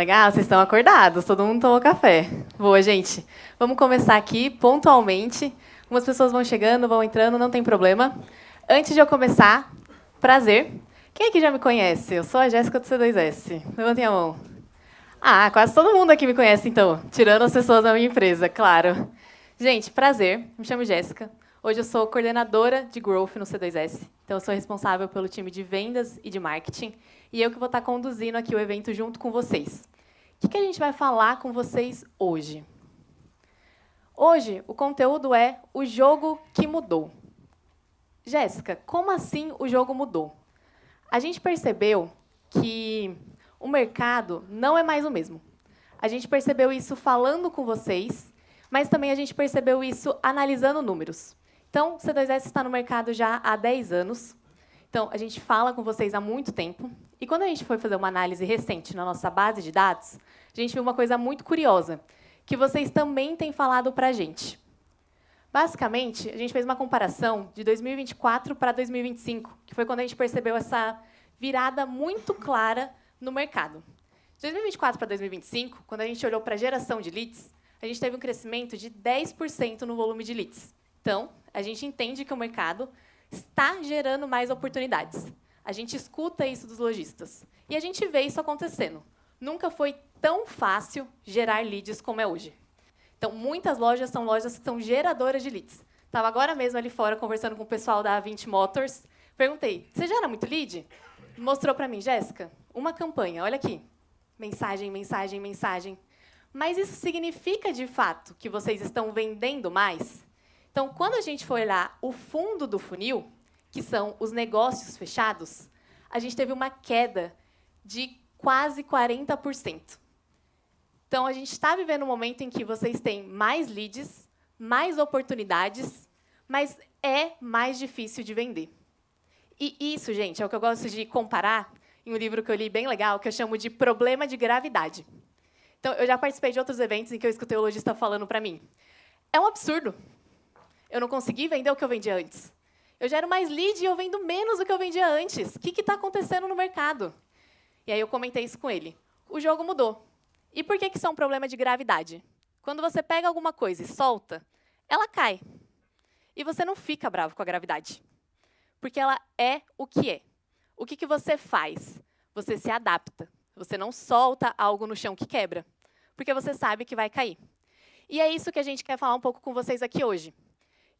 Legal, vocês estão acordados, todo mundo tomou café. Boa, gente. Vamos começar aqui pontualmente. Umas pessoas vão chegando, vão entrando, não tem problema. Antes de eu começar, prazer. Quem aqui já me conhece? Eu sou a Jéssica do C2S. Levantem a mão. Ah, quase todo mundo aqui me conhece, então. Tirando as pessoas da minha empresa, claro. Gente, prazer. Me chamo Jéssica. Hoje eu sou coordenadora de Growth no C2S. Então, eu sou responsável pelo time de vendas e de marketing. E eu que vou estar conduzindo aqui o evento junto com vocês. O que a gente vai falar com vocês hoje? Hoje, o conteúdo é o jogo que mudou. Jéssica, como assim o jogo mudou? A gente percebeu que o mercado não é mais o mesmo. A gente percebeu isso falando com vocês, mas também a gente percebeu isso analisando números. Então, o C2S está no mercado já há 10 anos. Então, a gente fala com vocês há muito tempo. E quando a gente foi fazer uma análise recente na nossa base de dados, a gente viu uma coisa muito curiosa, que vocês também têm falado para a gente. Basicamente, a gente fez uma comparação de 2024 para 2025, que foi quando a gente percebeu essa virada muito clara no mercado. De 2024 para 2025, quando a gente olhou para a geração de leads, a gente teve um crescimento de 10% no volume de leads. Então, a gente entende que o mercado está gerando mais oportunidades. A gente escuta isso dos lojistas. E a gente vê isso acontecendo. Nunca foi tão fácil gerar leads como é hoje. Então, muitas lojas são lojas que são geradoras de leads. Estava agora mesmo ali fora conversando com o pessoal da A20 Motors. Perguntei, você gera muito lead? Mostrou para mim, Jéssica, uma campanha, olha aqui. Mensagem, mensagem, mensagem. Mas isso significa, de fato, que vocês estão vendendo mais? Então, quando a gente for olhar o fundo do funil, que são os negócios fechados, a gente teve uma queda de quase 40%. Então, a gente está vivendo um momento em que vocês têm mais leads, mais oportunidades, mas é mais difícil de vender. E isso, gente, é o que eu gosto de comparar em um livro que eu li bem legal, que eu chamo de problema de gravidade. Então, eu já participei de outros eventos em que eu escutei o lojista falando para mim, é um absurdo. Eu não consegui vender o que eu vendia antes. Eu gero mais lead e eu vendo menos do que eu vendia antes. O que está acontecendo no mercado? E aí eu comentei isso com ele. O jogo mudou. E por que isso é um problema de gravidade? Quando você pega alguma coisa e solta, ela cai. E você não fica bravo com a gravidade. Porque ela é o que é. O que você faz? Você se adapta. Você não solta algo no chão que quebra. Porque você sabe que vai cair. E é isso que a gente quer falar um pouco com vocês aqui hoje.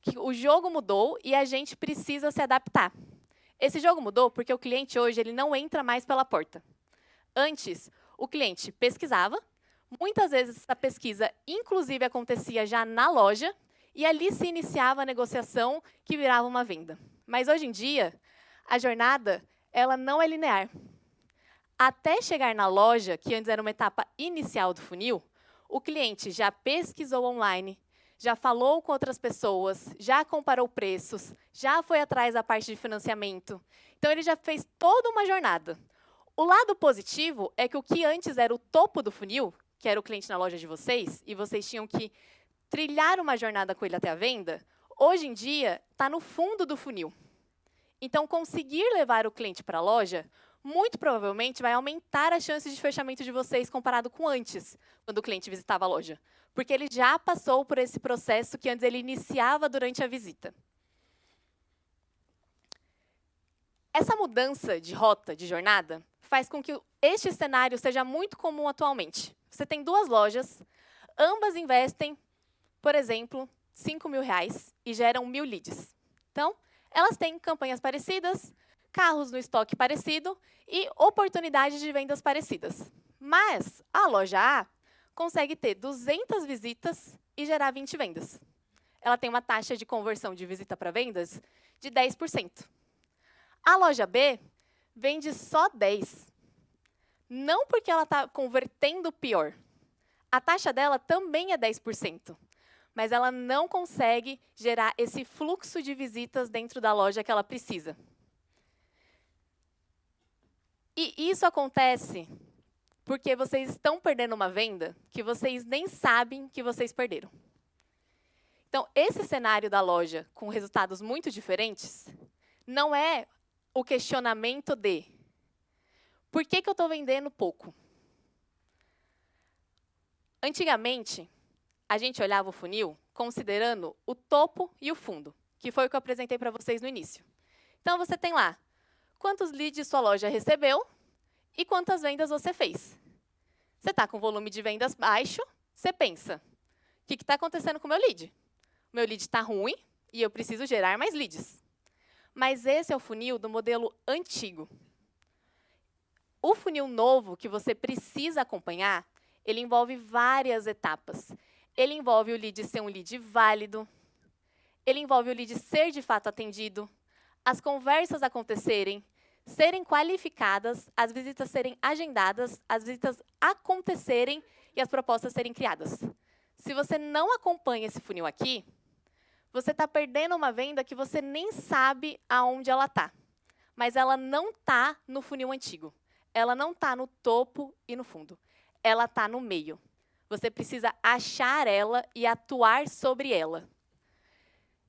Que o jogo mudou e a gente precisa se adaptar. Esse jogo mudou porque o cliente hoje ele não entra mais pela porta. Antes, o cliente pesquisava, muitas vezes essa pesquisa, inclusive, acontecia já na loja, e ali se iniciava a negociação que virava uma venda. Mas hoje em dia, a jornada ela não é linear. Até chegar na loja, que antes era uma etapa inicial do funil, o cliente já pesquisou online, já falou com outras pessoas, já comparou preços, já foi atrás da parte de financiamento. Então, ele já fez toda uma jornada. O lado positivo é que o que antes era o topo do funil, que era o cliente na loja de vocês, e vocês tinham que trilhar uma jornada com ele até a venda, hoje em dia está no fundo do funil. Então, conseguir levar o cliente para a loja, muito provavelmente vai aumentar as chances de fechamento de vocês comparado com antes, quando o cliente visitava a loja. Porque ele já passou por esse processo que antes ele iniciava durante a visita. Essa mudança de rota, de jornada, faz com que este cenário seja muito comum atualmente. Você tem duas lojas, ambas investem, por exemplo, R$ 5.000 e geram 1.000 leads. Então, elas têm campanhas parecidas, carros no estoque parecido e oportunidades de vendas parecidas. Mas a loja A consegue ter 200 visitas e gerar 20 vendas. Ela tem uma taxa de conversão de visita para vendas de 10%. A loja B vende só 10. Não porque ela está convertendo pior. A taxa dela também é 10%. Mas ela não consegue gerar esse fluxo de visitas dentro da loja que ela precisa. E isso acontece porque vocês estão perdendo uma venda que vocês nem sabem que vocês perderam. Então, esse cenário da loja com resultados muito diferentes não é o questionamento de por que eu estou vendendo pouco? Antigamente, a gente olhava o funil considerando o topo e o fundo, que foi o que eu apresentei para vocês no início. Então, você tem lá quantos leads sua loja recebeu e quantas vendas você fez. Você está com volume de vendas baixo, você pensa, o que está acontecendo com o meu lead? O meu lead está ruim e eu preciso gerar mais leads. Mas esse é o funil do modelo antigo. O funil novo que você precisa acompanhar, ele envolve várias etapas. Ele envolve o lead ser um lead válido, ele envolve o lead ser de fato atendido, as conversas acontecerem, serem qualificadas, as visitas serem agendadas, as visitas acontecerem e as propostas serem criadas. Se você não acompanha esse funil aqui, você está perdendo uma venda que você nem sabe aonde ela está. Mas ela não está no funil antigo. Ela não está no topo e no fundo. Ela está no meio. Você precisa achar ela e atuar sobre ela.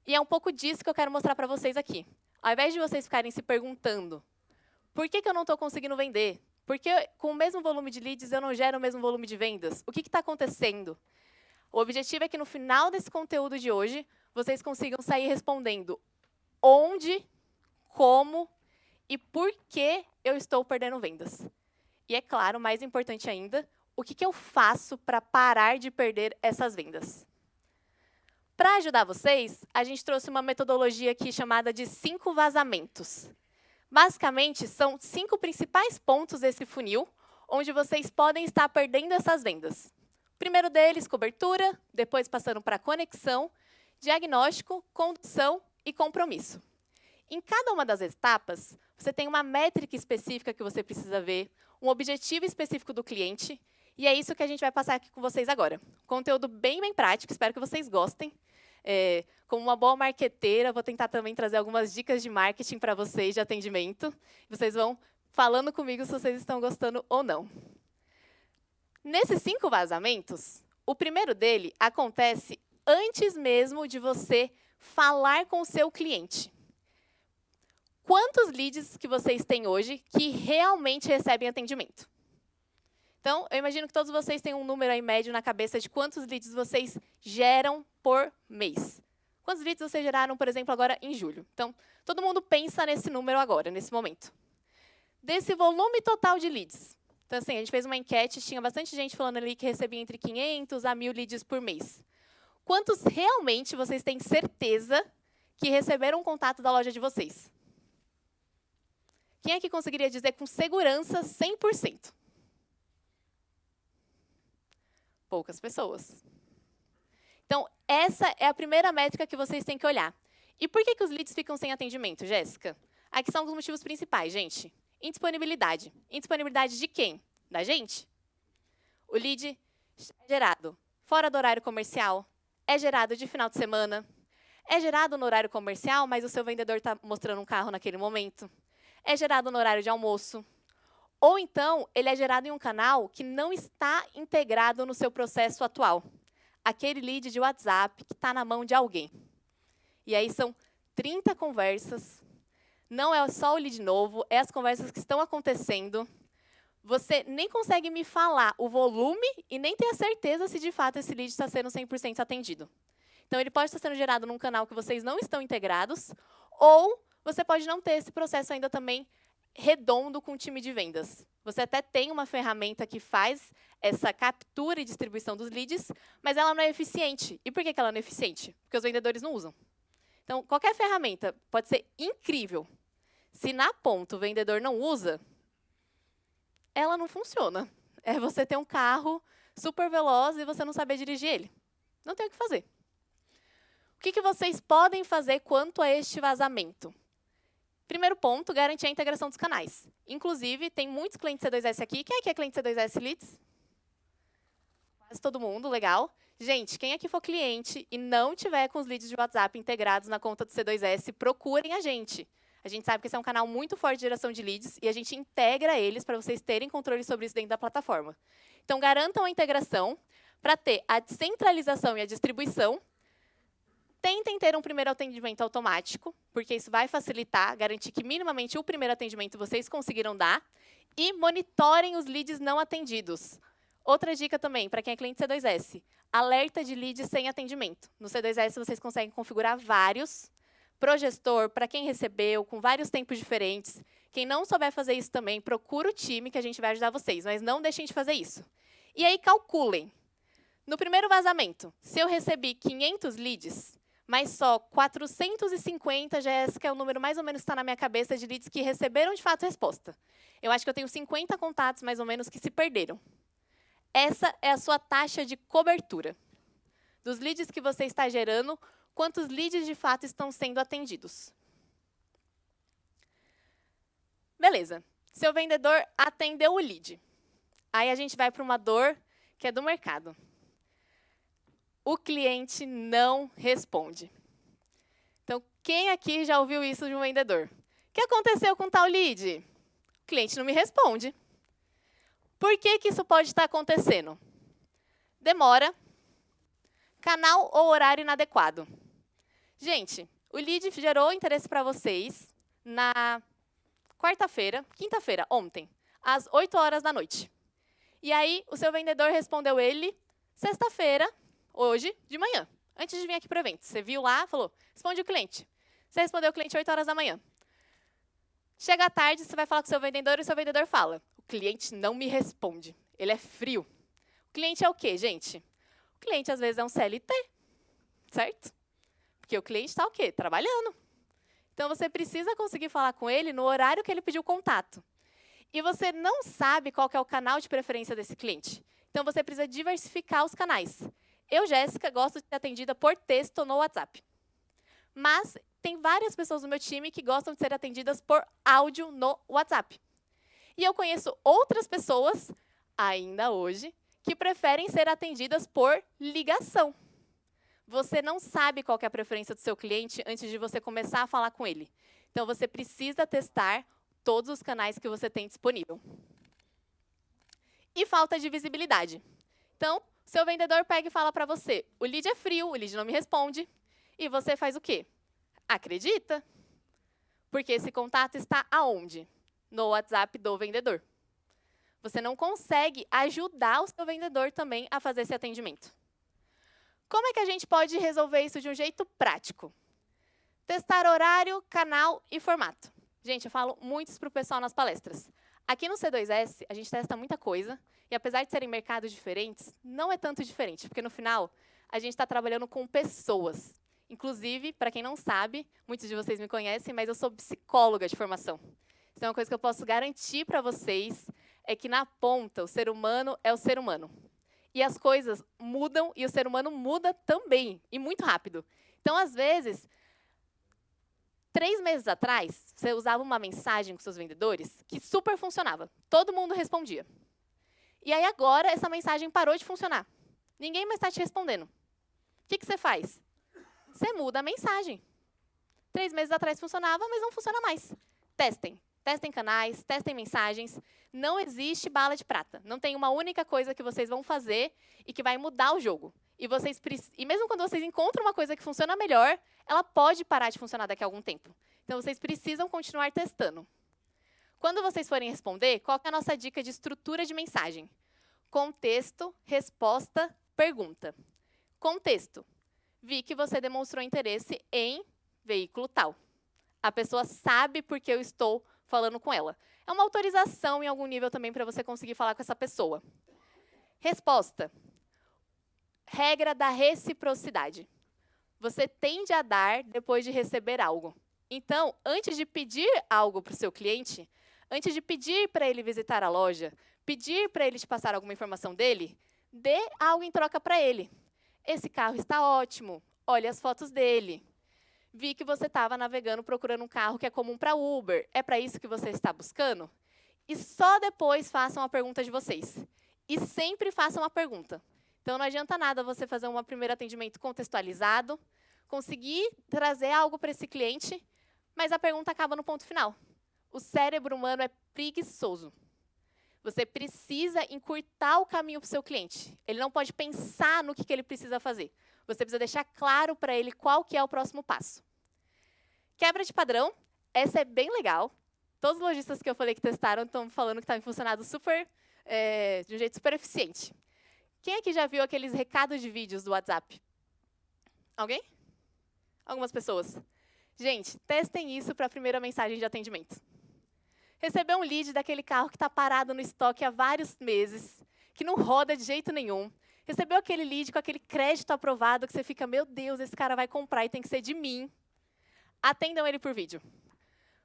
E é um pouco disso que eu quero mostrar para vocês aqui. Ao invés de vocês ficarem se perguntando por que eu não estou conseguindo vender? Por que com o mesmo volume de leads eu não gero o mesmo volume de vendas? O que está acontecendo? O objetivo é que no final desse conteúdo de hoje, vocês consigam sair respondendo onde, como e por que eu estou perdendo vendas. E é claro, mais importante ainda, o que eu faço para parar de perder essas vendas. Para ajudar vocês, a gente trouxe uma metodologia aqui chamada de 5 vazamentos. Basicamente, são 5 principais pontos desse funil, onde vocês podem estar perdendo essas vendas. O primeiro deles, cobertura, depois passando para conexão, diagnóstico, condução e compromisso. Em cada uma das etapas, você tem uma métrica específica que você precisa ver, um objetivo específico do cliente, e é isso que a gente vai passar aqui com vocês agora. Conteúdo bem prático, espero que vocês gostem. Como uma boa marqueteira, vou tentar também trazer algumas dicas de marketing para vocês, de atendimento. Vocês vão falando comigo se vocês estão gostando ou não. Nesses 5 vazamentos, o primeiro dele acontece antes mesmo de você falar com o seu cliente. Quantos leads que vocês têm hoje que realmente recebem atendimento? Então, eu imagino que todos vocês têm um número aí médio na cabeça de quantos leads vocês geram por mês. Quantos leads vocês geraram, por exemplo, agora em julho? Então, todo mundo pensa nesse número agora, nesse momento. Desse volume total de leads. Então, assim, a gente fez uma enquete, tinha bastante gente falando ali que recebia entre 500 a 1.000 leads por mês. Quantos realmente vocês têm certeza que receberam um contato da loja de vocês? Quem é que conseguiria dizer com segurança 100%? Poucas pessoas. Então, essa é a primeira métrica que vocês têm que olhar. E por que os leads ficam sem atendimento, Jéssica? Aqui são os motivos principais, gente. Indisponibilidade. Indisponibilidade de quem? Da gente? O lead é gerado fora do horário comercial, é gerado de final de semana, é gerado no horário comercial, mas o seu vendedor está mostrando um carro naquele momento, é gerado no horário de almoço, ou então ele é gerado em um canal que não está integrado no seu processo atual. Aquele lead de WhatsApp que está na mão de alguém. E aí são 30 conversas, não é só o lead novo, é as conversas que estão acontecendo. Você nem consegue me falar o volume e nem ter a certeza se, de fato, esse lead está sendo 100% atendido. Então, ele pode estar sendo gerado num canal que vocês não estão integrados, ou você pode não ter esse processo ainda também redondo com o time de vendas. Você até tem uma ferramenta que faz essa captura e distribuição dos leads, mas ela não é eficiente. E por que ela não é eficiente? Porque os vendedores não usam. Então, qualquer ferramenta pode ser incrível. Se na ponta o vendedor não usa, ela não funciona. É você ter um carro super veloz e você não saber dirigir ele. Não tem o que fazer. O que vocês podem fazer quanto a este vazamento? Primeiro ponto, garantir a integração dos canais. Inclusive, tem muitos clientes C2S aqui. Quem aqui é cliente C2S Leads? Quase todo mundo, legal. Gente, quem aqui for cliente e não tiver com os leads de WhatsApp integrados na conta do C2S, procurem a gente. A gente sabe que esse é um canal muito forte de geração de leads e a gente integra eles para vocês terem controle sobre isso dentro da plataforma. Então, garantam a integração para ter a descentralização e a distribuição. Tentem ter um primeiro atendimento automático, porque isso vai facilitar, garantir que minimamente o primeiro atendimento vocês conseguiram dar. E monitorem os leads não atendidos. Outra dica também, para quem é cliente C2S, alerta de lead sem atendimento. No C2S vocês conseguem configurar vários. Pro gestor, para quem recebeu, com vários tempos diferentes. Quem não souber fazer isso também, procura o time que a gente vai ajudar vocês, mas não deixem de fazer isso. E aí calculem. No primeiro vazamento, se eu recebi 500 leads, mas só 450, Jéssica, é o número mais ou menos que está na minha cabeça de leads que receberam de fato resposta. Eu acho que eu tenho 50 contatos mais ou menos que se perderam. Essa é a sua taxa de cobertura. Dos leads que você está gerando, quantos leads de fato estão sendo atendidos. Beleza. Seu vendedor atendeu o lead. Aí a gente vai para uma dor que é do mercado. O cliente não responde. Então, quem aqui já ouviu isso de um vendedor? O que aconteceu com tal lead? O cliente não me responde. Por que isso pode estar acontecendo? Demora. Canal ou horário inadequado. Gente, o lead gerou interesse para vocês na quinta-feira, ontem, às 8 horas da noite. E aí, o seu vendedor respondeu ele sexta-feira, hoje, de manhã, antes de vir aqui para o evento. Você viu lá, falou, responde o cliente. Você respondeu o cliente 8 horas da manhã. Chega à tarde, você vai falar com o seu vendedor e o seu vendedor fala, o cliente não me responde, ele é frio. O cliente é o quê, gente? O cliente, às vezes, é um CLT, certo? Porque o cliente está o quê? Trabalhando. Então, você precisa conseguir falar com ele no horário que ele pediu contato. E você não sabe qual que é o canal de preferência desse cliente. Então, você precisa diversificar os canais. Eu, Jéssica, gosto de ser atendida por texto no WhatsApp. Mas tem várias pessoas no meu time que gostam de ser atendidas por áudio no WhatsApp. E eu conheço outras pessoas, ainda hoje, que preferem ser atendidas por ligação. Você não sabe qual que é a preferência do seu cliente antes de você começar a falar com ele. Então, você precisa testar todos os canais que você tem disponível. E falta de visibilidade. Então, seu vendedor pega e fala para você, o lead é frio, o lead não me responde. E você faz o quê? Acredita. Porque esse contato está aonde? No WhatsApp do vendedor. Você não consegue ajudar o seu vendedor também a fazer esse atendimento. Como é que a gente pode resolver isso de um jeito prático? Testar horário, canal e formato. Gente, eu falo muito isso para o pessoal nas palestras. Aqui no C2S, a gente testa muita coisa, e apesar de serem mercados diferentes, não é tanto diferente, porque no final, a gente está trabalhando com pessoas. Inclusive, para quem não sabe, muitos de vocês me conhecem, mas eu sou psicóloga de formação. Então, uma coisa que eu posso garantir para vocês é que, na ponta, o ser humano é o ser humano. E as coisas mudam, e o ser humano muda também, e muito rápido. Então, às vezes, 3 meses atrás, você usava uma mensagem com seus vendedores que super funcionava. Todo mundo respondia. E aí, agora, essa mensagem parou de funcionar. Ninguém mais está te respondendo. O que você faz? Você muda a mensagem. 3 meses atrás funcionava, mas não funciona mais. Testem. Testem canais, testem mensagens. Não existe bala de prata. Não tem uma única coisa que vocês vão fazer e que vai mudar o jogo. E mesmo quando vocês encontram uma coisa que funciona melhor, ela pode parar de funcionar daqui a algum tempo. Então, vocês precisam continuar testando. Quando vocês forem responder, qual que é a nossa dica de estrutura de mensagem? Contexto, resposta, pergunta. Contexto. Vi que você demonstrou interesse em veículo tal. A pessoa sabe por que eu estou falando com ela. É uma autorização em algum nível também para você conseguir falar com essa pessoa. Resposta. Regra da reciprocidade. Você tende a dar depois de receber algo. Então, antes de pedir algo para o seu cliente, antes de pedir para ele visitar a loja, pedir para ele te passar alguma informação dele, dê algo em troca para ele. Esse carro está ótimo, olha as fotos dele. Vi que você estava navegando procurando um carro que é comum para Uber. É para isso que você está buscando? E só depois façam a pergunta de vocês. E sempre façam a pergunta. Então, não adianta nada você fazer um primeiro atendimento contextualizado, conseguir trazer algo para esse cliente, mas a pergunta acaba no ponto final. O cérebro humano é preguiçoso. Você precisa encurtar o caminho para o seu cliente. Ele não pode pensar no que ele precisa fazer. Você precisa deixar claro para ele qual que é o próximo passo. Quebra de padrão. Essa é bem legal. Todos os lojistas que eu falei que testaram estão falando que está funcionando super de um jeito super eficiente. Quem aqui já viu aqueles recados de vídeos do WhatsApp? Alguém? Algumas pessoas. Gente, testem isso para a primeira mensagem de atendimento. Receber um lead daquele carro que está parado no estoque há vários meses, que não roda de jeito nenhum. Recebeu aquele lead com aquele crédito aprovado que você fica, meu Deus, esse cara vai comprar e tem que ser de mim. Atendam ele por vídeo.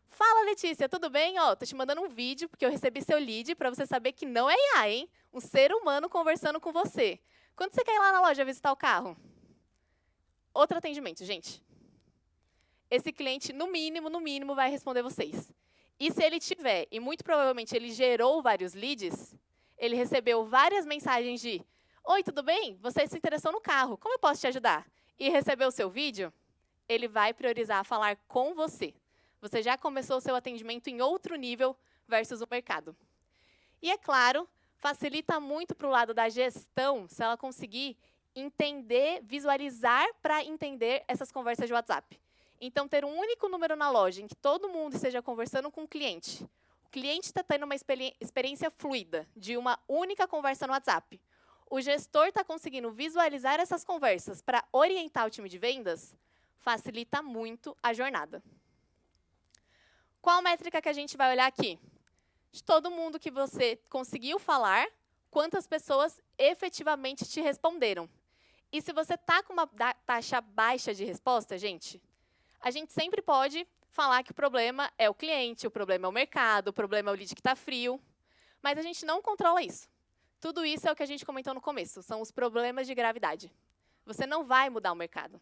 Fala, Letícia, tudo bem? Tô te mandando um vídeo, porque eu recebi seu lead, para você saber que não é IA, hein? Um ser humano conversando com você. Quando você quer ir lá na loja visitar o carro? Outro atendimento, gente. Esse cliente, no mínimo, vai responder vocês. E se ele tiver, e muito provavelmente ele gerou vários leads, ele recebeu várias mensagens de oi, tudo bem? Você se interessou no carro, como eu posso te ajudar? E recebeu o seu vídeo, ele vai priorizar falar com você. Você já começou o seu atendimento em outro nível versus o mercado. E, é claro, facilita muito para o lado da gestão se ela conseguir entender, visualizar para entender essas conversas de WhatsApp. Então, ter um único número na loja em que todo mundo esteja conversando com o cliente está tendo uma experiência fluida de uma única conversa no WhatsApp. O gestor está conseguindo visualizar essas conversas para orientar o time de vendas, facilita muito a jornada. Qual métrica que a gente vai olhar aqui? De todo mundo que você conseguiu falar, quantas pessoas efetivamente te responderam. E se você está com uma taxa baixa de resposta, gente, a gente sempre pode falar que o problema é o cliente, o problema é o mercado, o problema é o lead que está frio, mas a gente não controla isso. Tudo isso é o que a gente comentou no começo, são os problemas de gravidade. Você não vai mudar o mercado.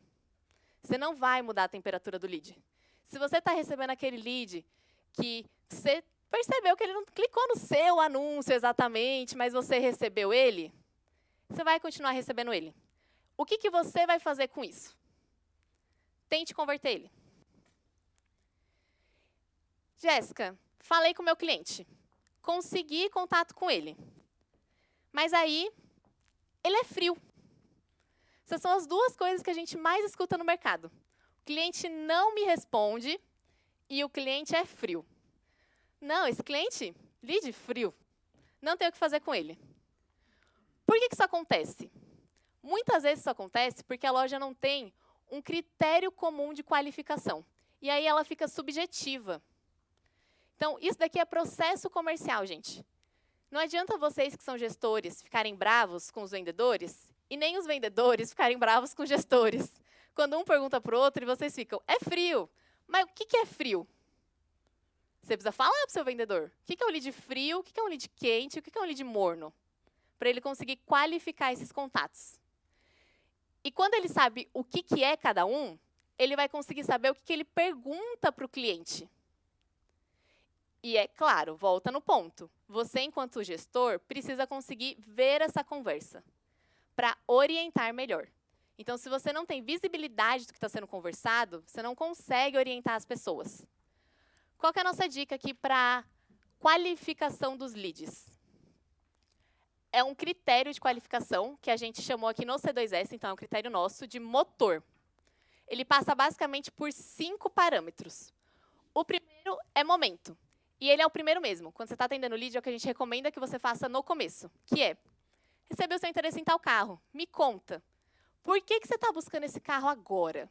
Você não vai mudar a temperatura do lead. Se você está recebendo aquele lead que você percebeu que ele não clicou no seu anúncio exatamente, mas você recebeu ele, você vai continuar recebendo ele. O que você vai fazer com isso? Tente converter ele. Jéssica, falei com o meu cliente. Consegui contato com ele. Mas aí, ele é frio. Essas são as duas coisas que a gente mais escuta no mercado. O cliente não me responde e o cliente é frio. Não, esse cliente, lead frio. Não tem o que fazer com ele. Por que isso acontece? Muitas vezes isso acontece porque a loja não tem um critério comum de qualificação. E aí ela fica subjetiva. Então, isso daqui é processo comercial, gente. Não adianta vocês que são gestores ficarem bravos com os vendedores e nem os vendedores ficarem bravos com os gestores. Quando um pergunta para o outro e vocês ficam, é frio. Mas o que é frio? Você precisa falar para o seu vendedor. O que é um lead frio, o que é um lead quente, o que é um lead morno? Para ele conseguir qualificar esses contatos. E quando ele sabe o que é cada um, ele vai conseguir saber o que ele pergunta para o cliente. E é claro, volta no ponto. Você, enquanto gestor, precisa conseguir ver essa conversa para orientar melhor. Então, se você não tem visibilidade do que está sendo conversado, você não consegue orientar as pessoas. Qual que é a nossa dica aqui para qualificação dos leads? É um critério de qualificação que a gente chamou aqui no C2S, então é um critério nosso, de motor. Ele passa basicamente por 5 parâmetros. O primeiro é momento. E ele é o primeiro mesmo. Quando você está atendendo o lead, é o que a gente recomenda que você faça no começo, que é, recebeu seu interesse em tal carro, me conta. Por que você está buscando esse carro agora?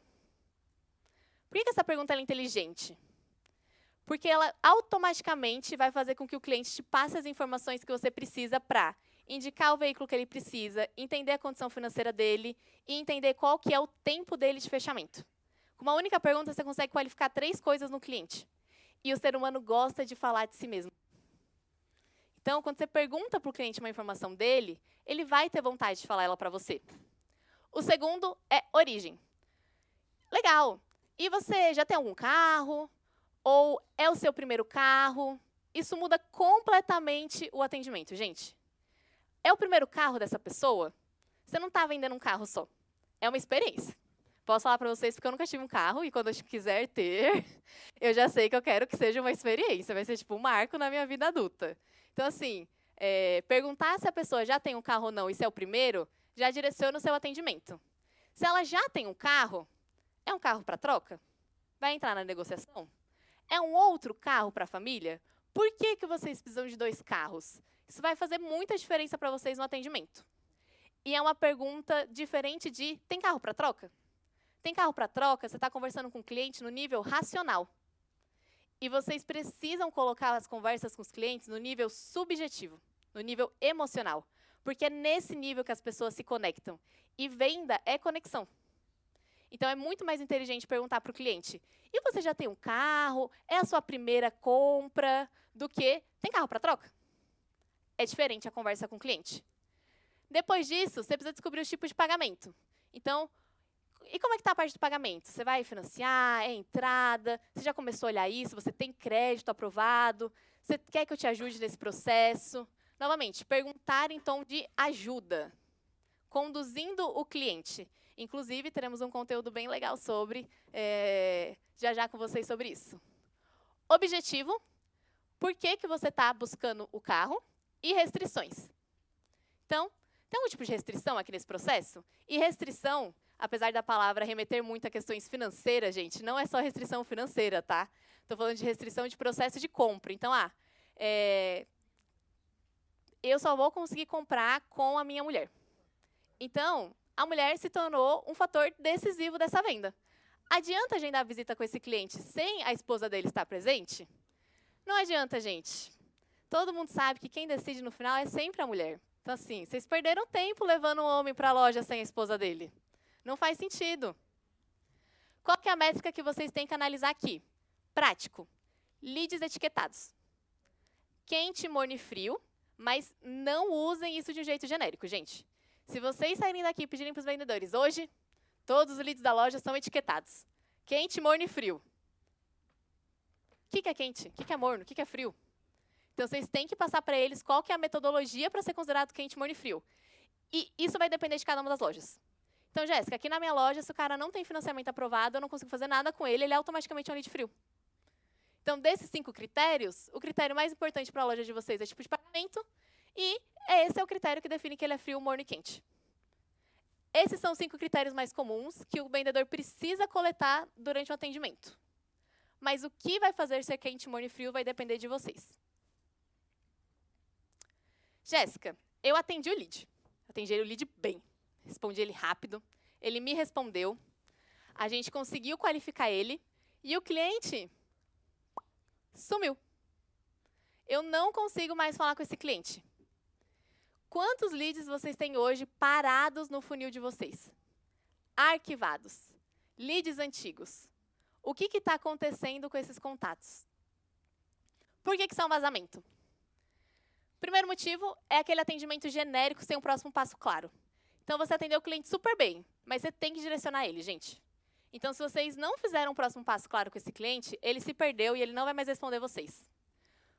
Por que essa pergunta é inteligente? Porque ela automaticamente vai fazer com que o cliente te passe as informações que você precisa para indicar o veículo que ele precisa, entender a condição financeira dele e entender qual que é o tempo dele de fechamento. Com uma única pergunta, você consegue qualificar 3 coisas no cliente. E o ser humano gosta de falar de si mesmo. Então, quando você pergunta para o cliente uma informação dele, ele vai ter vontade de falar ela para você. O segundo é origem. Legal. E você já tem algum carro? Ou é o seu primeiro carro? Isso muda completamente o atendimento, gente. É o primeiro carro dessa pessoa? Você não está vendendo um carro só. É uma experiência. Posso falar para vocês porque eu nunca tive um carro e quando eu quiser ter, eu já sei que eu quero que seja uma experiência. Vai ser tipo um marco na minha vida adulta. Então, assim, perguntar se a pessoa já tem um carro ou não e se é o primeiro, já direciona o seu atendimento. Se ela já tem um carro, é um carro para troca? Vai entrar na negociação? É um outro carro para a família? Por que vocês precisam de 2 carros? Isso vai fazer muita diferença para vocês no atendimento. E é uma pergunta diferente de, tem carro para troca? Tem carro para troca? Você está conversando com o cliente no nível racional. E vocês precisam colocar as conversas com os clientes no nível subjetivo, no nível emocional. Porque é nesse nível que as pessoas se conectam. E venda é conexão. Então, é muito mais inteligente perguntar para o cliente, e você já tem um carro? É a sua primeira compra? Do que, tem carro para troca? É diferente a conversa com o cliente. Depois disso, você precisa descobrir os tipos de pagamento. Então, e como é que está a parte do pagamento? Você vai financiar? É entrada? Você já começou a olhar isso? Você tem crédito aprovado? Você quer que eu te ajude nesse processo? Novamente, perguntar em tom de ajuda, conduzindo o cliente. Inclusive, teremos um conteúdo bem legal sobre, já com vocês sobre isso. Objetivo, por que você está buscando o carro? E restrições. Então, tem algum tipo de restrição aqui nesse processo? E restrição, apesar da palavra remeter muito a questões financeiras, gente, não é só restrição financeira, tá? Estou falando de restrição de processo de compra. Então, eu só vou conseguir comprar com a minha mulher. Então, a mulher se tornou um fator decisivo dessa venda. Adianta agendar a visita com esse cliente sem a esposa dele estar presente? Não adianta, gente. Todo mundo sabe que quem decide no final é sempre a mulher. Então, assim, vocês perderam tempo levando um homem para a loja sem a esposa dele. Não faz sentido. Qual que é a métrica que vocês têm que analisar aqui? Prático. Leads etiquetados. Quente, morno e frio, mas não usem isso de um jeito genérico, gente. Se vocês saírem daqui e pedirem para os vendedores, hoje, todos os leads da loja são etiquetados. Quente, morno e frio. O que é quente? O que é morno? O que é frio? Então, vocês têm que passar para eles qual que é a metodologia para ser considerado quente, morno e frio. E isso vai depender de cada uma das lojas. Então, Jéssica, aqui na minha loja, se o cara não tem financiamento aprovado, eu não consigo fazer nada com ele, ele é automaticamente um lead frio. Então, desses 5 critérios, o critério mais importante para a loja de vocês é tipo de pagamento, e esse é o critério que define que ele é frio, morno e quente. Esses são os 5 critérios mais comuns que o vendedor precisa coletar durante o atendimento. Mas o que vai fazer ser quente, morno e frio vai depender de vocês. Jéssica, eu atendi o lead. Atendi o lead bem. Respondi ele rápido. Ele me respondeu. A gente conseguiu qualificar ele. E o cliente sumiu. Eu não consigo mais falar com esse cliente. Quantos leads vocês têm hoje parados no funil de vocês? Arquivados. Leads antigos. O que está acontecendo com esses contatos? Por que isso é um vazamento? Primeiro motivo é aquele atendimento genérico sem um próximo passo claro. Então, você atendeu o cliente super bem, mas você tem que direcionar ele, gente. Então, se vocês não fizeram um próximo passo claro com esse cliente, ele se perdeu e ele não vai mais responder vocês.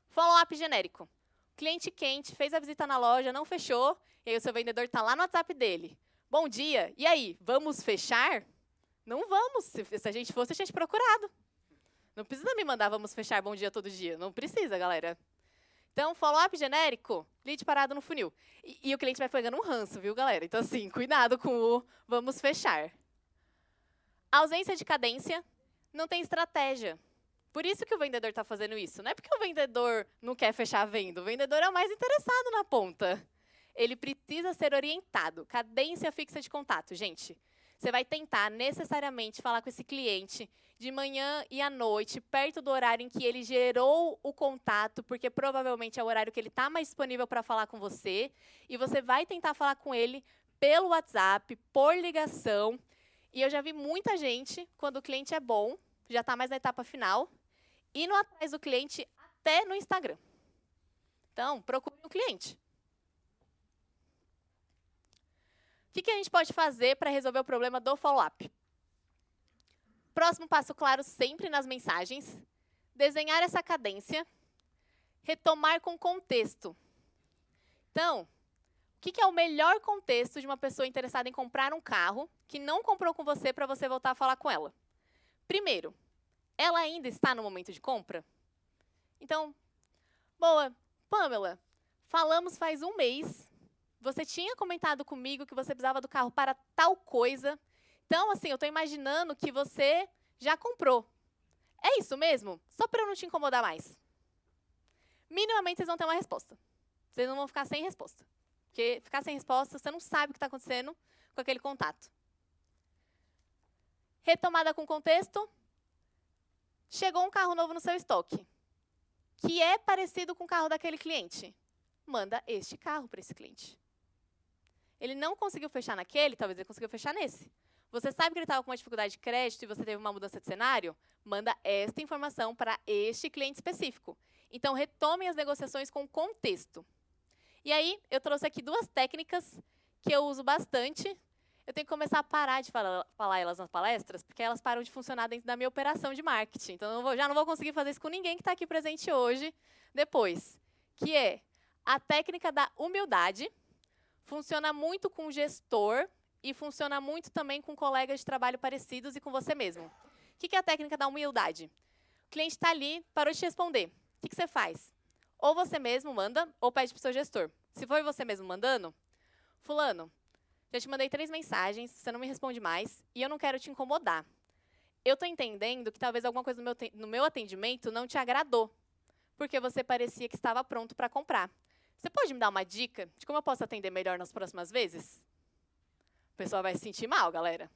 Follow-up genérico. Cliente quente, fez a visita na loja, não fechou, e aí o seu vendedor está lá no WhatsApp dele. Bom dia, e aí, vamos fechar? Não vamos, se a gente fosse, a gente procurado. Não precisa me mandar vamos fechar bom dia todo dia, não precisa, galera. Então, follow-up genérico, lead parado no funil. E o cliente vai pegando um ranço, viu, galera? Então, assim, cuidado com o vamos fechar. Ausência de cadência, não tem estratégia. Por isso que o vendedor está fazendo isso. Não é porque o vendedor não quer fechar a venda. O vendedor é o mais interessado na ponta. Ele precisa ser orientado. Cadência fixa de contato, gente. Você vai tentar necessariamente falar com esse cliente de manhã e à noite, perto do horário em que ele gerou o contato, porque provavelmente é o horário que ele está mais disponível para falar com você. E você vai tentar falar com ele pelo WhatsApp, por ligação. E eu já vi muita gente, quando o cliente é bom, já está mais na etapa final, indo atrás do cliente até no Instagram. Então, procure um cliente. O que a gente pode fazer para resolver o problema do follow-up? Próximo passo claro sempre nas mensagens. Desenhar essa cadência. Retomar com contexto. Então, o que é o melhor contexto de uma pessoa interessada em comprar um carro que não comprou com você para você voltar a falar com ela? Primeiro, ela ainda está no momento de compra? Então, boa, Pamela, falamos faz um mês, você tinha comentado comigo que você precisava do carro para tal coisa, então, assim, eu estou imaginando que você já comprou. É isso mesmo? Só para eu não te incomodar mais. Minimamente, vocês vão ter uma resposta. Vocês não vão ficar sem resposta. Porque ficar sem resposta, você não sabe o que está acontecendo com aquele contato. Retomada com contexto. Chegou um carro novo no seu estoque, que é parecido com o carro daquele cliente. Manda este carro para esse cliente. Ele não conseguiu fechar naquele, talvez ele conseguiu fechar nesse. Você sabe que ele estava com uma dificuldade de crédito e você teve uma mudança de cenário? Manda esta informação para este cliente específico. Então, retomem as negociações com contexto. E aí, eu trouxe aqui 2 técnicas que eu uso bastante. Eu tenho que começar a parar de falar elas nas palestras, porque elas param de funcionar dentro da minha operação de marketing. Então, eu já não vou conseguir fazer isso com ninguém que está aqui presente hoje, depois. Que é a técnica da humildade. Funciona muito com o gestor e funciona muito também com colegas de trabalho parecidos e com você mesmo. O que é a técnica da humildade? O cliente está ali, parou de te responder. O que você faz? Ou você mesmo manda, ou pede para o seu gestor. Se for você mesmo mandando, fulano, já te mandei 3 mensagens, você não me responde mais, e eu não quero te incomodar. Eu estou entendendo que talvez alguma coisa no meu atendimento não te agradou, porque você parecia que estava pronto para comprar. Você pode me dar uma dica de como eu posso atender melhor nas próximas vezes? O pessoal vai se sentir mal, galera.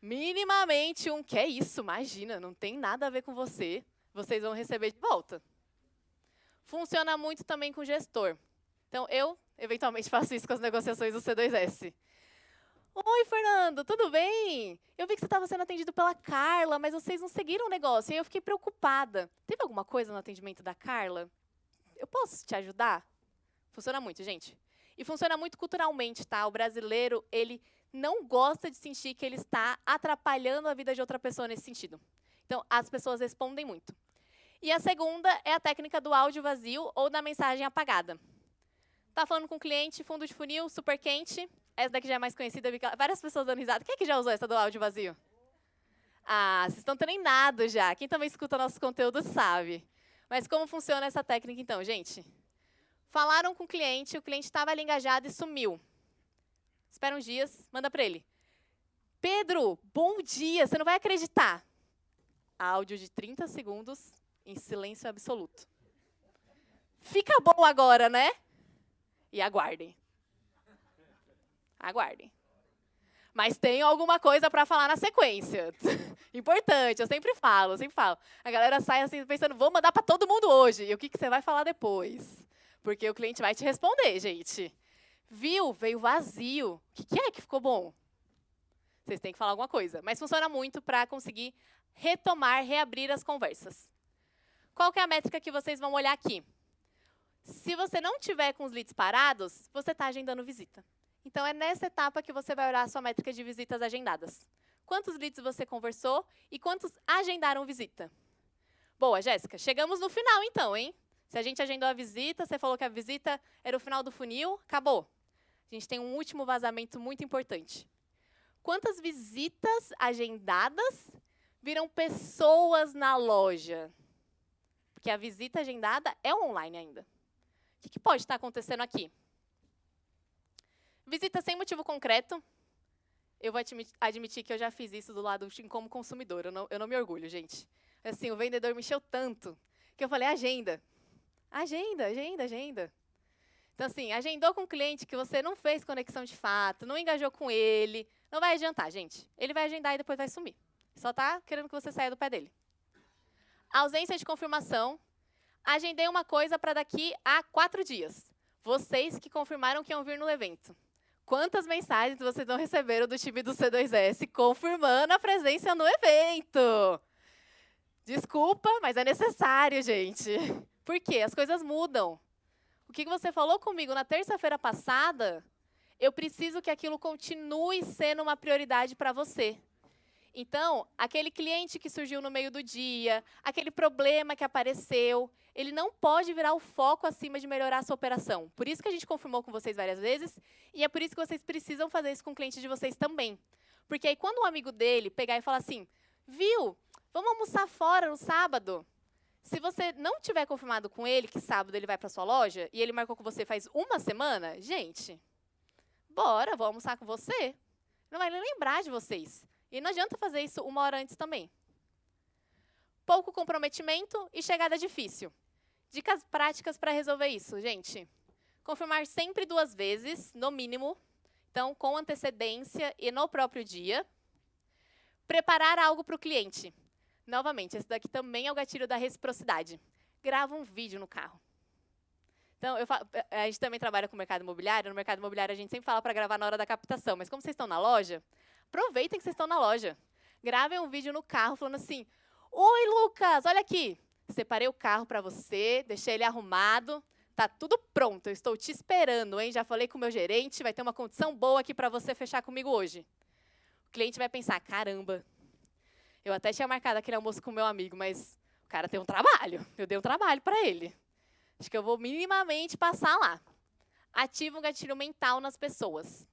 Minimamente que é isso, imagina, não tem nada a ver com você, vocês vão receber de volta. Funciona muito também com gestor. Então, eu, eventualmente, faço isso com as negociações do C2S. Oi, Fernando, tudo bem? Eu vi que você estava sendo atendido pela Carla, mas vocês não seguiram o negócio, e aí eu fiquei preocupada. Teve alguma coisa no atendimento da Carla? Eu posso te ajudar? Funciona muito, gente. E funciona muito culturalmente, tá? O brasileiro, ele não gosta de sentir que ele está atrapalhando a vida de outra pessoa nesse sentido. Então, as pessoas respondem muito. E a segunda é a técnica do áudio vazio ou da mensagem apagada. Tá falando com o cliente, fundo de funil, super quente. Essa daqui já é mais conhecida, várias pessoas dando risada. Quem é que já usou essa do áudio vazio? Ah, vocês estão treinados já. Quem também escuta nosso conteúdo sabe. Mas como funciona essa técnica, então, gente? Falaram com o cliente estava ali engajado e sumiu. Espera uns dias, manda para ele. Pedro, bom dia, você não vai acreditar. Áudio de 30 segundos em silêncio absoluto. Fica bom agora, né? E aguardem. Aguardem. Mas tem alguma coisa para falar na sequência. Importante, eu sempre falo, A galera sai assim pensando, vou mandar para todo mundo hoje. E o que você vai falar depois? Porque o cliente vai te responder, gente. Viu? Veio vazio. O que é que ficou bom? Vocês têm que falar alguma coisa. Mas funciona muito para conseguir retomar, reabrir as conversas. Qual que é a métrica que vocês vão olhar aqui? Se você não tiver com os leads parados, você está agendando visita. Então, é nessa etapa que você vai olhar a sua métrica de visitas agendadas. Quantos leads você conversou e quantos agendaram visita? Boa, Jéssica. Chegamos no final, então, hein? Se a gente agendou a visita, você falou que a visita era o final do funil, acabou. A gente tem um último vazamento muito importante. Quantas visitas agendadas viram pessoas na loja? Porque a visita agendada é online ainda. O que pode estar acontecendo aqui? Visita sem motivo concreto. Eu vou admitir que eu já fiz isso do lado como consumidor. Eu não me orgulho, gente. Assim, o vendedor me encheu tanto que eu falei, agenda. Agenda. Então, assim, agendou com o cliente que você não fez conexão de fato, não engajou com ele, não vai adiantar, gente. Ele vai agendar e depois vai sumir. Só está querendo que você saia do pé dele. Ausência de confirmação. Agendei uma coisa para daqui a 4 dias. Vocês que confirmaram que iam vir no evento. Quantas mensagens vocês não receberam do time do C2S confirmando a presença no evento? Desculpa, mas é necessário, gente. Por quê? As coisas mudam. O que você falou comigo na terça-feira passada, eu preciso que aquilo continue sendo uma prioridade para você. Então, aquele cliente que surgiu no meio do dia, aquele problema que apareceu, ele não pode virar o foco acima de melhorar a sua operação. Por isso que a gente confirmou com vocês várias vezes, e é por isso que vocês precisam fazer isso com o cliente de vocês também. Porque aí, quando um amigo dele pegar e falar assim, viu, vamos almoçar fora no sábado? Se você não tiver confirmado com ele que sábado ele vai para sua loja, e ele marcou com você faz uma semana, gente, bora, vou almoçar com você. Não vai nem lembrar de vocês. E não adianta fazer isso 1 hora antes também. Pouco comprometimento e chegada difícil. Dicas práticas para resolver isso, gente. Confirmar sempre 2 vezes, no mínimo. Então, com antecedência e no próprio dia. Preparar algo para o cliente. Novamente, esse daqui também é o gatilho da reciprocidade. Grava um vídeo no carro. Então, a gente também trabalha com o mercado imobiliário. No mercado imobiliário, a gente sempre fala para gravar na hora da captação. Mas como vocês estão na loja, aproveitem que vocês estão na loja. Gravem um vídeo no carro falando assim, oi, Lucas, olha aqui. Separei o carro para você, deixei ele arrumado. Tá tudo pronto, eu estou te esperando, hein? Já falei com o meu gerente, vai ter uma condição boa aqui para você fechar comigo hoje. O cliente vai pensar, caramba, eu até tinha marcado aquele almoço com o meu amigo, mas o cara tem um trabalho, eu dei um trabalho para ele. Acho que eu vou minimamente passar lá. Ativa um gatilho mental nas pessoas.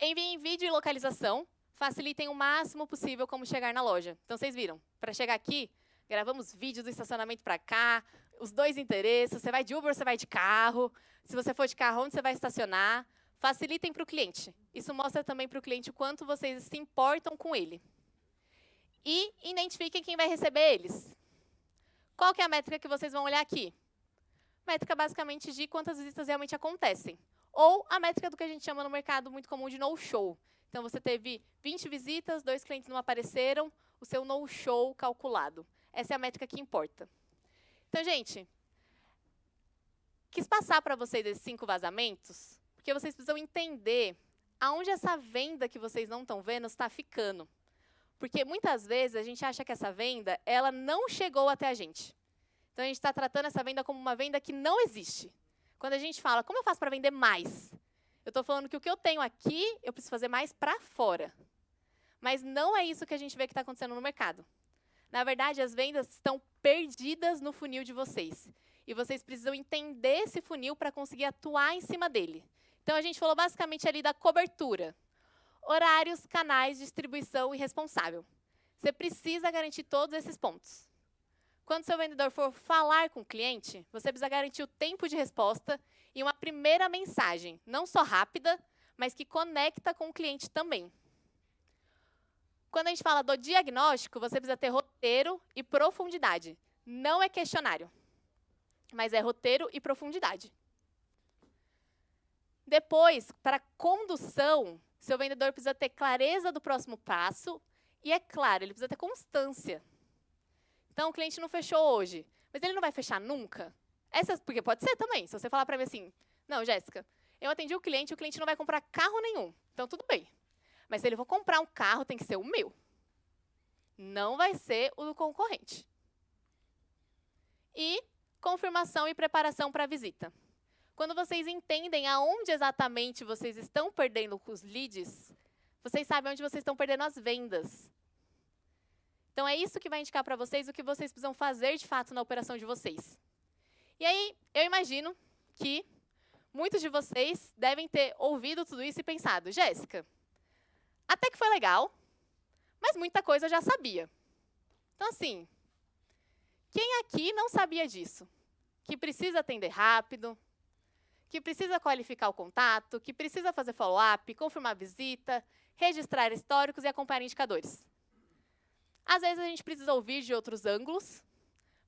Enviem vídeo e localização. Facilitem o máximo possível como chegar na loja. Então, vocês viram, para chegar aqui, gravamos vídeos do estacionamento para cá, os 2 endereços, você vai de Uber ou você vai de carro, se você for de carro, onde você vai estacionar. Facilitem para o cliente. Isso mostra também para o cliente o quanto vocês se importam com ele. E identifiquem quem vai receber eles. Qual que é a métrica que vocês vão olhar aqui? Métrica basicamente de quantas visitas realmente acontecem. Ou a métrica do que a gente chama no mercado muito comum de no-show. Então, você teve 20 visitas, 2 clientes não apareceram, o seu no-show calculado. Essa é a métrica que importa. Então, gente, quis passar para vocês esses 5 vazamentos, porque vocês precisam entender aonde essa venda que vocês não estão vendo está ficando. Porque muitas vezes a gente acha que essa venda ela não chegou até a gente. Então, a gente está tratando essa venda como uma venda que não existe. Quando a gente fala, como eu faço para vender mais? Eu estou falando que o que eu tenho aqui, eu preciso fazer mais para fora. Mas não é isso que a gente vê que está acontecendo no mercado. Na verdade, as vendas estão perdidas no funil de vocês. E vocês precisam entender esse funil para conseguir atuar em cima dele. Então, a gente falou basicamente ali da cobertura. Horários, canais, distribuição e responsável. Você precisa garantir todos esses pontos. Quando seu vendedor for falar com o cliente, você precisa garantir o tempo de resposta e uma primeira mensagem, não só rápida, mas que conecta com o cliente também. Quando a gente fala do diagnóstico, você precisa ter roteiro e profundidade. Não é questionário, mas é roteiro e profundidade. Depois, para condução, seu vendedor precisa ter clareza do próximo passo e, é claro, ele precisa ter constância. Então, o cliente não fechou hoje, mas ele não vai fechar nunca? Porque pode ser também. Se você falar para mim assim, não, Jéssica, eu atendi o cliente não vai comprar carro nenhum. Então, tudo bem. Mas se ele for comprar um carro, tem que ser o meu. Não vai ser o do concorrente. E confirmação e preparação para a visita. Quando vocês entendem aonde exatamente vocês estão perdendo os leads, vocês sabem onde vocês estão perdendo as vendas. Então, é isso que vai indicar para vocês o que vocês precisam fazer, de fato, na operação de vocês. E aí, eu imagino que muitos de vocês devem ter ouvido tudo isso e pensado, Jéssica, até que foi legal, mas muita coisa eu já sabia. Então, assim, quem aqui não sabia disso? Que precisa atender rápido, que precisa qualificar o contato, que precisa fazer follow-up, confirmar a visita, registrar históricos e acompanhar indicadores. Às vezes, a gente precisa ouvir de outros ângulos,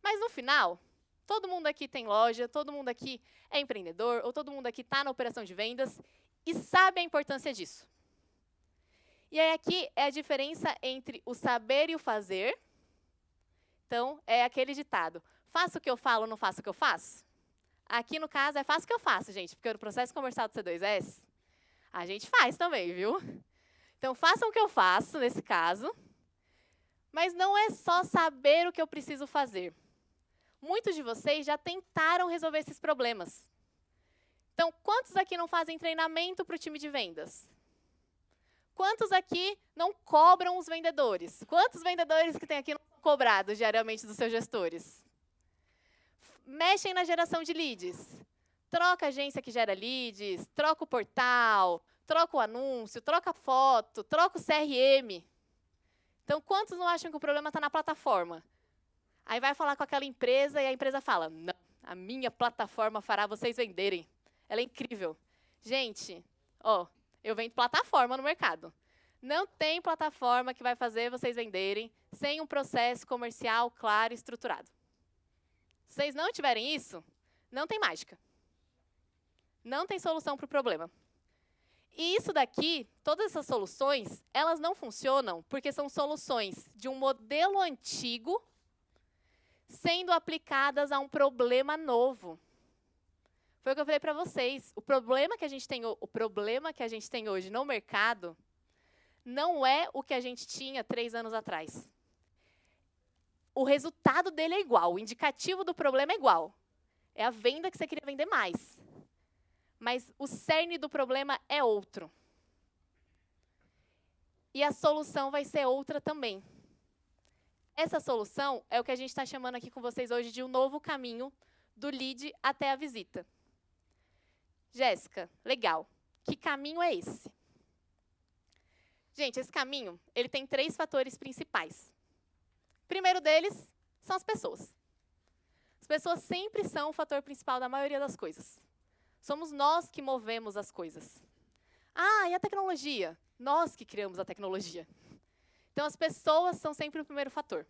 mas, no final, todo mundo aqui tem loja, todo mundo aqui é empreendedor, ou todo mundo aqui está na operação de vendas e sabe a importância disso. E aí, aqui é a diferença entre o saber e o fazer. Então, é aquele ditado, faço o que eu falo, não faço o que eu faço? Aqui, no caso, é faço o que eu faço, gente, porque no processo comercial do C2S, a gente faz também, viu? Então, façam o que eu faço, nesse caso. Mas não é só saber o que eu preciso fazer. Muitos de vocês já tentaram resolver esses problemas. Então, quantos aqui não fazem treinamento para o time de vendas? Quantos aqui não cobram os vendedores? Quantos vendedores que tem aqui não são cobrados diariamente dos seus gestores? Mexem na geração de leads. Troca a agência que gera leads, troca o portal, troca o anúncio, troca a foto, troca o CRM. Então, quantos não acham que o problema está na plataforma? Aí vai falar com aquela empresa e a empresa fala, não, a minha plataforma fará vocês venderem. Ela é incrível. Gente, eu vendo plataforma no mercado. Não tem plataforma que vai fazer vocês venderem sem um processo comercial claro e estruturado. Se vocês não tiverem isso, não tem mágica. Não tem solução para o problema. E isso daqui, todas essas soluções, elas não funcionam porque são soluções de um modelo antigo sendo aplicadas a um problema novo. Foi o que eu falei para vocês. O problema que a gente tem hoje no mercado não é o que a gente tinha 3 anos atrás. O resultado dele é igual, o indicativo do problema é igual. É a venda que você queria vender mais. Mas o cerne do problema é outro. E a solução vai ser outra também. Essa solução é o que a gente está chamando aqui com vocês hoje de um novo caminho do lead até a visita. Jéssica, legal. Que caminho é esse? Gente, esse caminho ele tem 3 fatores principais. O primeiro deles são as pessoas. As pessoas sempre são o fator principal da maioria das coisas. Somos nós que movemos as coisas. Ah, e a tecnologia? Nós que criamos a tecnologia. Então, as pessoas são sempre o primeiro fator.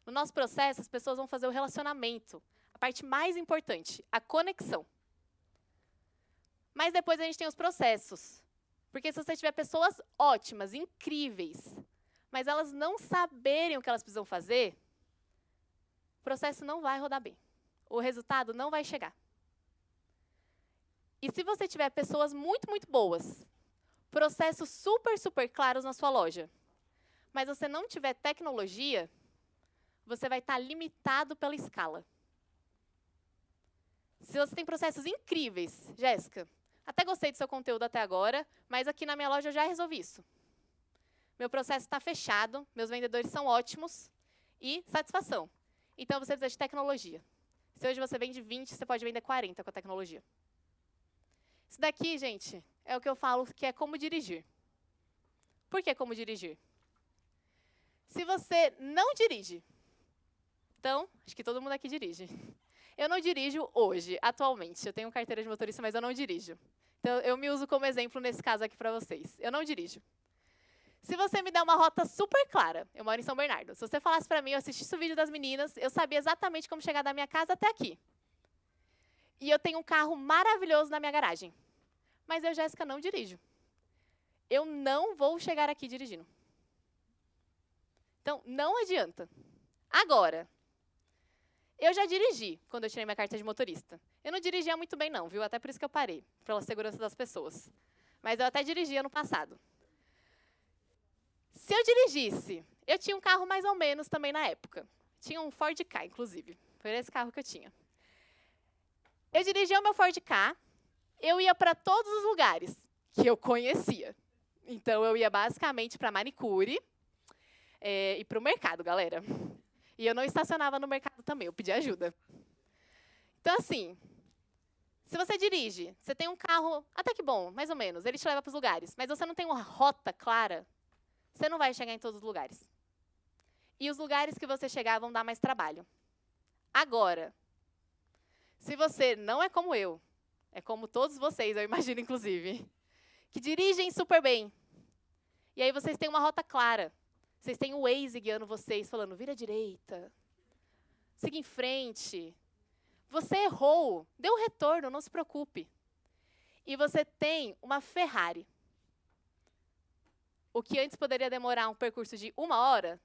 No nosso processo, as pessoas vão fazer o relacionamento. A parte mais importante, a conexão. Mas depois a gente tem os processos. Porque se você tiver pessoas ótimas, incríveis, mas elas não saberem o que elas precisam fazer, o processo não vai rodar bem. O resultado não vai chegar. E se você tiver pessoas muito, muito boas, processos super, super claros na sua loja, mas você não tiver tecnologia, você vai estar limitado pela escala. Se você tem processos incríveis, Jéssica, até gostei do seu conteúdo até agora, mas aqui na minha loja eu já resolvi isso. Meu processo está fechado, meus vendedores são ótimos e satisfação. Então, você precisa de tecnologia. Se hoje você vende 20, você pode vender 40 com a tecnologia. Isso daqui, gente, é o que eu falo que é como dirigir. Por que como dirigir? Se você não dirige, então, acho que todo mundo aqui dirige. Eu não dirijo hoje, atualmente. Eu tenho carteira de motorista, mas eu não dirijo. Então, eu me uso como exemplo nesse caso aqui para vocês. Eu não dirijo. Se você me der uma rota super clara, eu moro em São Bernardo. Se você falasse para mim, eu assistisse o vídeo das meninas, eu sabia exatamente como chegar da minha casa até aqui. E eu tenho um carro maravilhoso na minha garagem. Mas eu, Jéssica, não dirijo. Eu não vou chegar aqui dirigindo. Então, não adianta. Agora, eu já dirigi quando eu tirei minha carta de motorista. Eu não dirigia muito bem, não, viu? Até por isso que eu parei, pela segurança das pessoas. Mas eu até dirigi ano passado. Se eu dirigisse, eu tinha um carro mais ou menos também na época. Tinha um Ford Ka, inclusive. Foi esse carro que eu tinha. Eu dirigia o meu Ford Ka, eu ia para todos os lugares que eu conhecia. Então, eu ia basicamente para manicure e para o mercado, galera. E eu não estacionava no mercado também, eu pedia ajuda. Então, assim, se você dirige, você tem um carro até que bom, mais ou menos, ele te leva para os lugares, mas você não tem uma rota clara, você não vai chegar em todos os lugares. E os lugares que você chegar vão dar mais trabalho. Agora, se você não é como eu, é como todos vocês, eu imagino, inclusive, que dirigem super bem, e aí vocês têm uma rota clara, vocês têm o Waze guiando vocês, falando, vira à direita, siga em frente. Você errou, deu um retorno, não se preocupe. E você tem uma Ferrari. O que antes poderia demorar um percurso de 1 hora,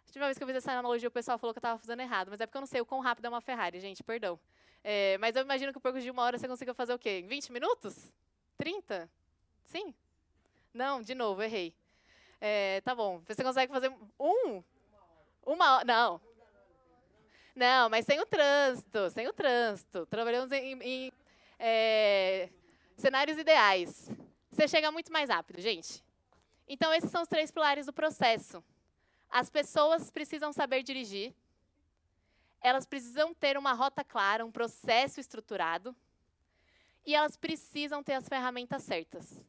a última vez que eu fiz essa analogia, o pessoal falou que eu estava fazendo errado, mas é porque eu não sei o quão rápido é uma Ferrari, gente, perdão. Mas eu imagino que o percurso de 1 hora você consiga fazer o quê? Em 20 minutos? 30? Sim? Não, de novo, errei. Tá bom. Você consegue fazer 1 hora? Não. Não, mas sem o trânsito, sem o trânsito. Trabalhamos em cenários ideais. Você chega muito mais rápido, gente. Então, esses são os 3 pilares do processo. As pessoas precisam saber dirigir. Elas precisam ter uma rota clara, um processo estruturado. E elas precisam ter as ferramentas certas.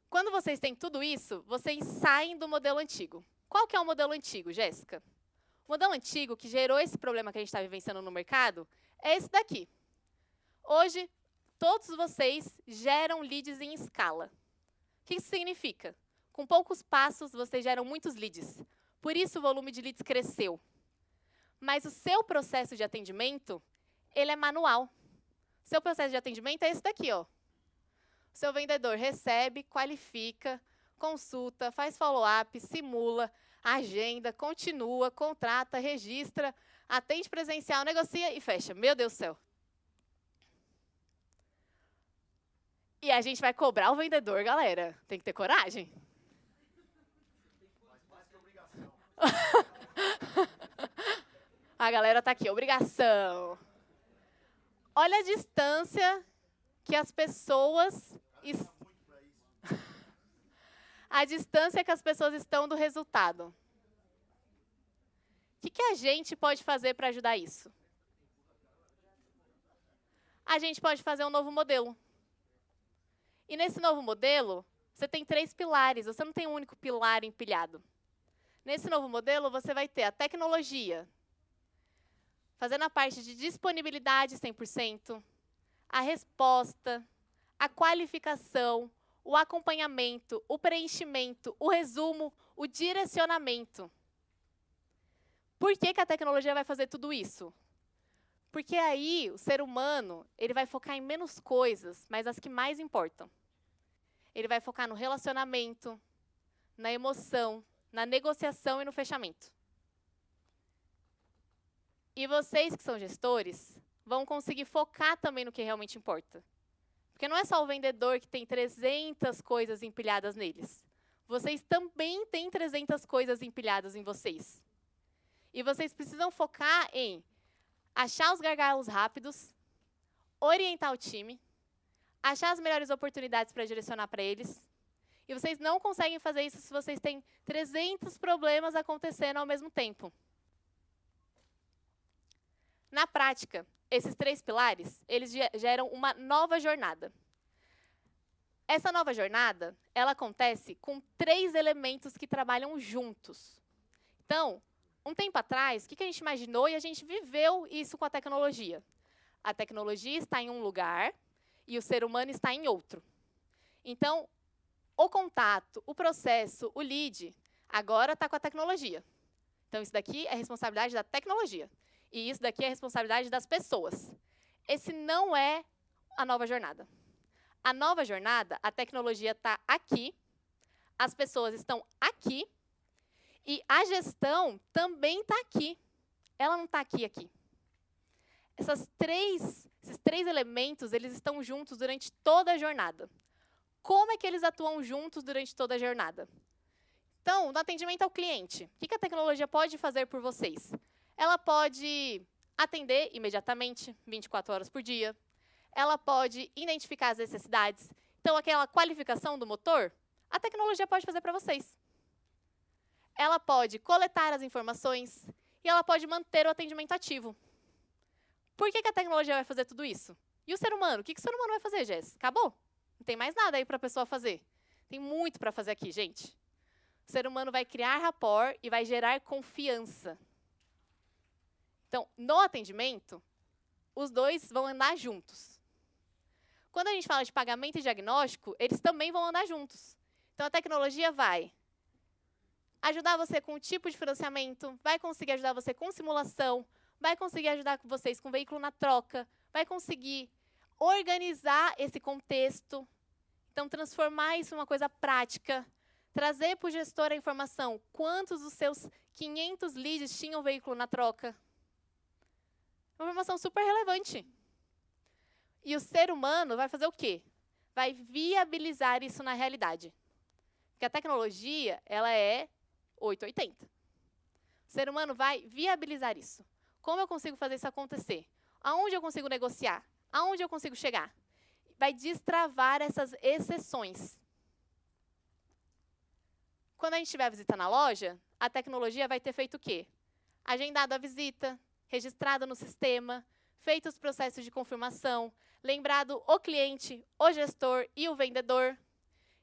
Quando vocês têm tudo isso, vocês saem do modelo antigo. Qual que é o modelo antigo, Jéssica? O modelo antigo que gerou esse problema que a gente está vivenciando no mercado é esse daqui. Hoje, todos vocês geram leads em escala. O que isso significa? Com poucos passos, vocês geram muitos leads. Por isso, o volume de leads cresceu. Mas o seu processo de atendimento, ele é manual. O seu processo de atendimento é esse daqui, ó. O seu vendedor recebe, qualifica, consulta, faz follow-up, simula, agenda, continua, contrata, registra, atende presencial, negocia e fecha. Meu Deus do céu. E a gente vai cobrar o vendedor, galera. Tem que ter coragem. Mais que obrigação. A galera tá aqui, obrigação. Olha a distância que as pessoas... Muito para isso. A distância que as pessoas estão do resultado. O que a gente pode fazer para ajudar isso? A gente pode fazer um novo modelo. E nesse novo modelo, você tem 3 pilares, você não tem um único pilar empilhado. Nesse novo modelo, você vai ter a tecnologia, fazendo a parte de disponibilidade 100%, a resposta, a qualificação, o acompanhamento, o preenchimento, o resumo, o direcionamento. Por que a tecnologia vai fazer tudo isso? Porque aí o ser humano ele vai focar em menos coisas, mas as que mais importam. Ele vai focar no relacionamento, na emoção, na negociação e no fechamento. E vocês que são gestores vão conseguir focar também no que realmente importa. Porque não é só o vendedor que tem 300 coisas empilhadas neles. Vocês também têm 300 coisas empilhadas em vocês. E vocês precisam focar em achar os gargalos rápidos, orientar o time, achar as melhores oportunidades para direcionar para eles. E vocês não conseguem fazer isso se vocês têm 300 problemas acontecendo ao mesmo tempo. Na prática, esses 3 pilares, eles geram uma nova jornada. Essa nova jornada, ela acontece com 3 elementos que trabalham juntos. Então, um tempo atrás, o que a gente imaginou e a gente viveu isso com a tecnologia? A tecnologia está em um lugar e o ser humano está em outro. Então, o contato, o processo, o lead, agora está com a tecnologia. Então, isso daqui é responsabilidade da tecnologia. E isso daqui é responsabilidade das pessoas. Esse não é a nova jornada. A nova jornada, a tecnologia está aqui, as pessoas estão aqui, e a gestão também está aqui. Ela não está aqui. Esses três elementos, eles estão juntos durante toda a jornada. Como é que eles atuam juntos durante toda a jornada? Então, no atendimento ao cliente, o que a tecnologia pode fazer por vocês? Ela pode atender imediatamente, 24 horas por dia. Ela pode identificar as necessidades. Então, aquela qualificação do motor, a tecnologia pode fazer para vocês. Ela pode coletar as informações e ela pode manter o atendimento ativo. Por que a tecnologia vai fazer tudo isso? E o ser humano? O que o ser humano vai fazer, Jess? Acabou? Não tem mais nada aí para a pessoa fazer. Tem muito para fazer aqui, gente. O ser humano vai criar rapport e vai gerar confiança. Então, no atendimento, os dois vão andar juntos. Quando a gente fala de pagamento e diagnóstico, eles também vão andar juntos. Então, a tecnologia vai ajudar você com o tipo de financiamento, vai conseguir ajudar você com simulação, vai conseguir ajudar vocês com veículo na troca, vai conseguir organizar esse contexto, então transformar isso em uma coisa prática, trazer para o gestor a informação quantos dos seus 500 leads tinham veículo na troca. Uma informação super relevante. E o ser humano vai fazer o quê? Vai viabilizar isso na realidade. Porque a tecnologia, ela é 880. O ser humano vai viabilizar isso. Como eu consigo fazer isso acontecer? Aonde eu consigo negociar? Aonde eu consigo chegar? Vai destravar essas exceções. Quando a gente tiver visita na loja, a tecnologia vai ter feito o quê? Agendado a visita, registrado no sistema, feito os processos de confirmação, lembrado o cliente, o gestor e o vendedor.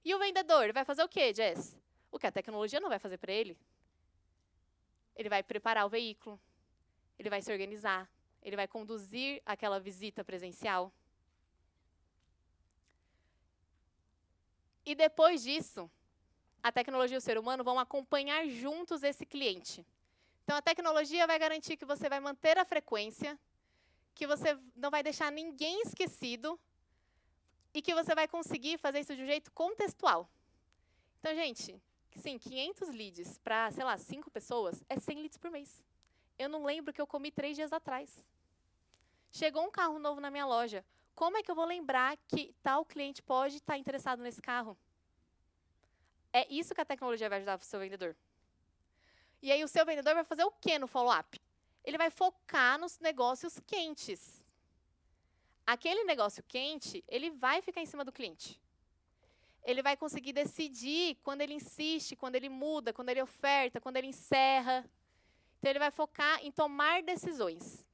E o vendedor vai fazer o quê, Jess? O que a tecnologia não vai fazer para ele? Ele vai preparar o veículo, ele vai se organizar, ele vai conduzir aquela visita presencial. E depois disso, a tecnologia e o ser humano vão acompanhar juntos esse cliente. Então, a tecnologia vai garantir que você vai manter a frequência, que você não vai deixar ninguém esquecido e que você vai conseguir fazer isso de um jeito contextual. Então, gente, sim, 500 leads para, sei lá, 5 pessoas é 100 leads por mês. Eu não lembro que eu comi 3 dias atrás. Chegou um carro novo na minha loja. Como é que eu vou lembrar que tal cliente pode estar interessado nesse carro? É isso que a tecnologia vai ajudar o seu vendedor. E aí o seu vendedor vai fazer o quê no follow-up? Ele vai focar nos negócios quentes. Aquele negócio quente, ele vai ficar em cima do cliente. Ele vai conseguir decidir quando ele insiste, quando ele muda, quando ele oferta, quando ele encerra. Então, ele vai focar em tomar decisões.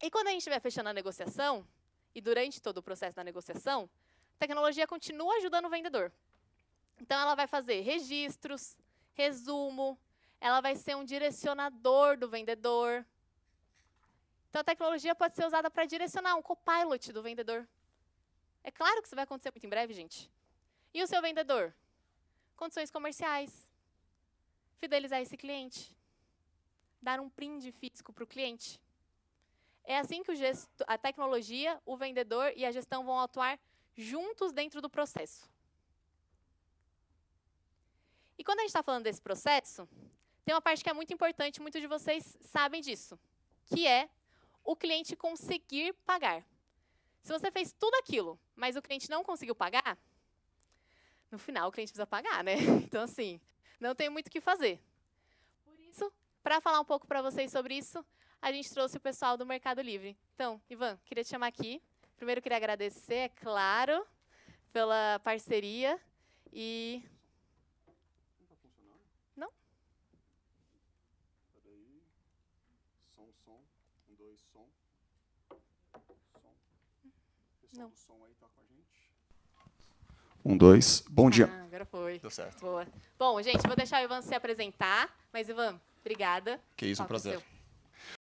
E quando a gente estiver fechando a negociação, e durante todo o processo da negociação, a tecnologia continua ajudando o vendedor. Então, ela vai fazer registros, resumo, ela vai ser um direcionador do vendedor. Então, a tecnologia pode ser usada para direcionar um copilot do vendedor. É claro que isso vai acontecer muito em breve, gente. E o seu vendedor? Condições comerciais. Fidelizar esse cliente. Dar um brinde físico para o cliente. É assim que a tecnologia, o vendedor e a gestão vão atuar juntos dentro do processo. E quando a gente está falando desse processo, tem uma parte que é muito importante, muitos de vocês sabem disso, que é o cliente conseguir pagar. Se você fez tudo aquilo, mas o cliente não conseguiu pagar, no final o cliente precisa pagar, né? Então, assim, não tem muito o que fazer. Por isso, para falar um pouco para vocês sobre isso, a gente trouxe o pessoal do Mercado Livre. Então, Ivan, queria te chamar aqui. Primeiro, queria agradecer, é claro, pela parceria. E... Não está funcionando? Não? Peraí. Som. 1, 2, som. Som. Pessoal Não. do som aí tá com a gente. 1, 2. Bom dia. Agora foi. Deu certo. Boa. Bom, gente, vou deixar o Ivan se apresentar. Mas, Ivan, obrigada. Que isso, um Palco prazer. seu.